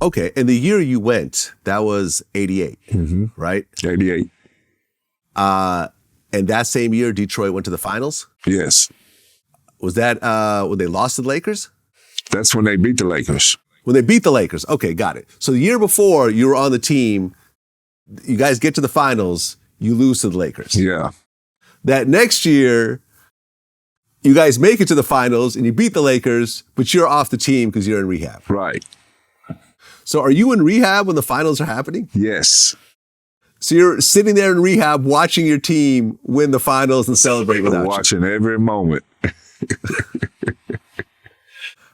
Okay, and the year you went, that was 88, right? 88. And that same year, Detroit went to the finals? Yes. Was that when they lost to the Lakers? That's when they beat the Lakers. When they beat the Lakers. Okay, got it. So the year before, you were on the team. You guys get to the finals. You lose to the Lakers. Yeah. That next year, you guys make it to the finals and you beat the Lakers, but you're off the team because you're in rehab. Right. So are you in rehab when the finals are happening? Yes. So you're sitting there in rehab watching your team win the finals and celebrate without you. Watching every moment.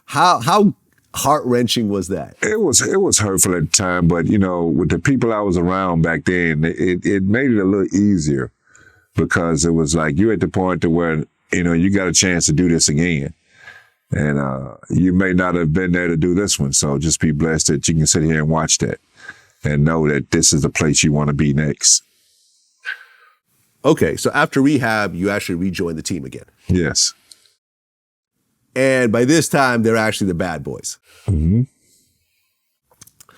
How heart-wrenching was that? It was hurtful at the time, but with the people I was around back then, it made it a little easier because it was like you're at the point to where you got a chance to do this again. And you may not have been there to do this one. So just be blessed that you can sit here and watch that and know that this is the place you want to be next. Okay, so after rehab, you actually rejoined the team again. Yes. And by this time, they're actually the bad boys. Mm-hmm.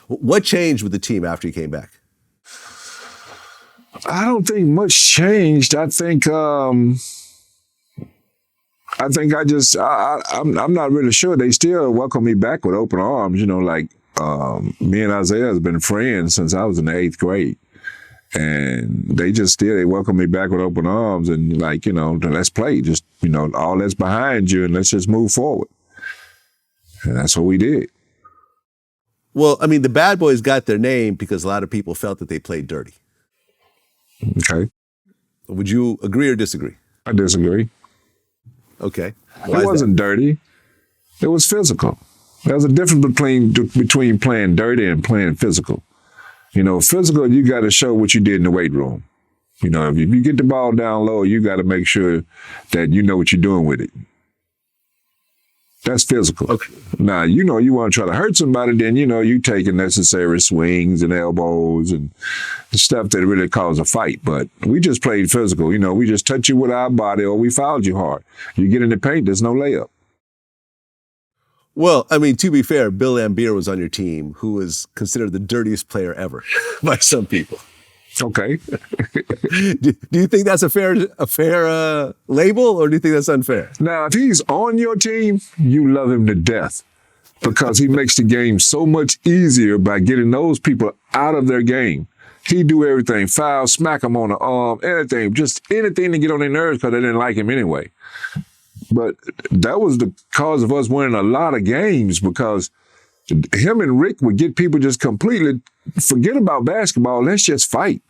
What changed with the team after you came back? I don't think much changed. I think I'm not really sure. They still welcome me back with open arms. Me and Isaiah has been friends since I was in the 8th grade. And they welcome me back with open arms and let's play. Just, all that's behind you and let's just move forward. And that's what we did. Well, I mean, the bad boys got their name because a lot of people felt that they played dirty. Okay. Would you agree or disagree? I disagree. Okay. It wasn't dirty. It was physical. There's a difference between playing dirty and playing physical. Physical, you got to show what you did in the weight room. If you get the ball down low, you got to make sure that you know what you're doing with it. That's physical. Okay. Now, you want to try to hurt somebody, then, you taking necessary swings and elbows and stuff that really cause a fight. But we just played physical. We just touch you with our body or we fouled you hard. You get in the paint, there's no layup. Well, I mean, to be fair, Bill Lambier was on your team, who is considered the dirtiest player ever by some people. Okay. Do you think that's a fair label, or do you think that's unfair? Now, if he's on your team, you love him to death because he makes the game so much easier by getting those people out of their game. He do everything, foul, smack them on the arm, anything, just anything to get on their nerves because they didn't like him anyway. But that was the cause of us winning a lot of games because him and Rick would get people just completely forget about basketball. Let's just fight.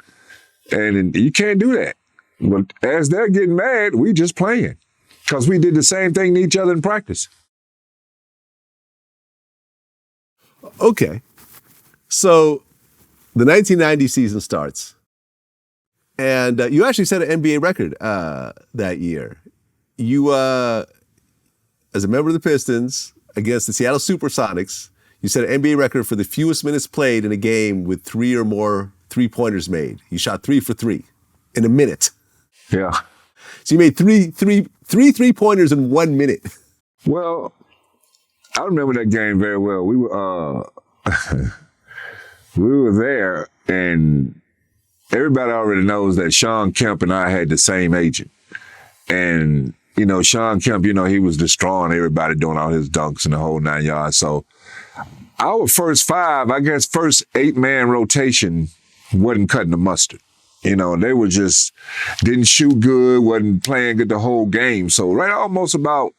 And you can't do that. But as they're getting mad, we just playing because we did the same thing to each other in practice. Okay. So the 1990 season starts and you actually set an NBA record that year. You, as a member of the Pistons against the Seattle Supersonics, you set an NBA record for the fewest minutes played in a game with 3 or more three-pointers made. You shot 3 for 3 in a minute. Yeah. So you made three three-pointers in 1 minute. Well, I remember that game very well. We were we were there, and everybody already knows that Sean Kemp and I had the same agent. And Sean Kemp, he was destroying everybody, doing all his dunks and the whole 9 yards. So our first 5, I guess first 8-man rotation wasn't cutting the mustard. They were just, didn't shoot good, wasn't playing good the whole game. So right almost about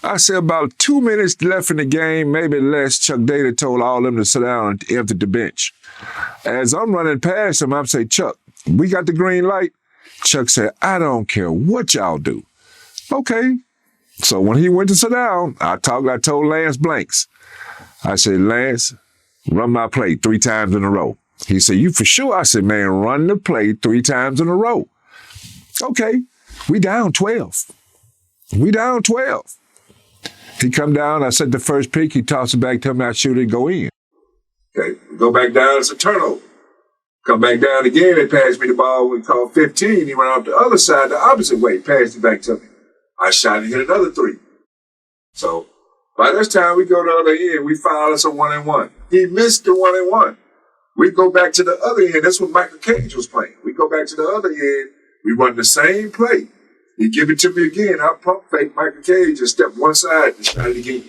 2 minutes left in the game, maybe less, Chuck Daly told all of them to sit down and empty the bench. As I'm running past him, I'm saying, Chuck, we got the green light? Chuck said, I don't care what y'all do. Okay. So when he went to sit down, I told Lance Blanks. I said, Lance, run my play 3 times in a row. He said, you for sure? I said, man, run the play 3 times in a row. Okay. We down 12. He come down, I set the first pick, he tossed it back to me, I shoot it, go in. Okay, go back down, it's a turnover. Come back down again, they passed me the ball, we called 15, he went off the other side, the opposite way, passed it back to me. I shot and hit another 3. So By this time, we go to the other end. We foul us a 1-and-1. He missed the 1-and-1. We go back to the other end. That's what Michael Cage was playing. We go back to the other end. We run the same play. He give it to me again. I pump fake Michael Cage and step one side and shot it again.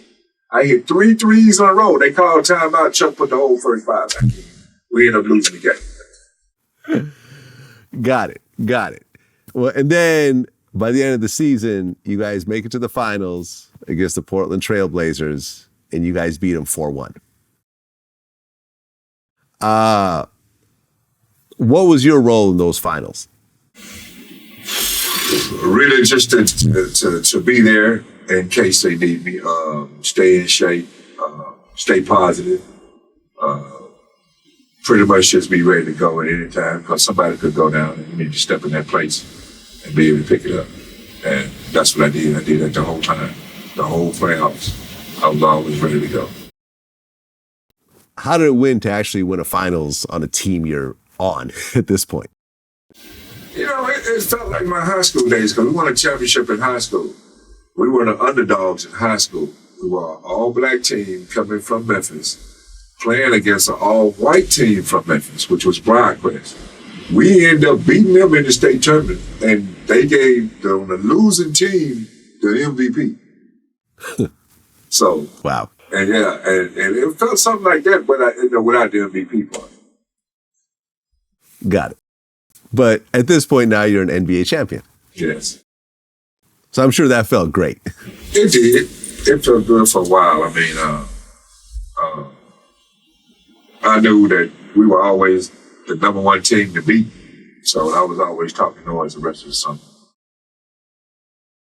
I hit 3 threes in a row. They called timeout. Chuck put the whole first 5 back in. We end up losing the game. Got it. Well, and then by the end of the season, you guys make it to the finals against the Portland Trail Blazers, and you guys beat them 4-1. What was your role in those finals? Really just to be there in case they need me. Stay in shape, stay positive. Pretty much just be ready to go at any time because somebody could go down and you need to step in that place and be able to pick it up. And that's what I did. I did that the whole time, the whole playoffs. I was always ready to go. How did it win to actually win a finals on a team you're on at this point? You know, it felt like my high school days because we won a championship in high school. We were the underdogs in high school. We were an all-black team coming from Memphis, playing against an all-white team from Memphis, which was Briarcrest. We ended up beating them in the state tournament, and they gave the losing team the MVP. So, wow. And it felt something like that, but without the MVP part. Got it. But at this point now, you're an NBA champion. Yes. So I'm sure that felt great. It did. It felt good for a while. I mean, I knew that we were always the number one team to beat. So I was always talking noise the rest of the summer.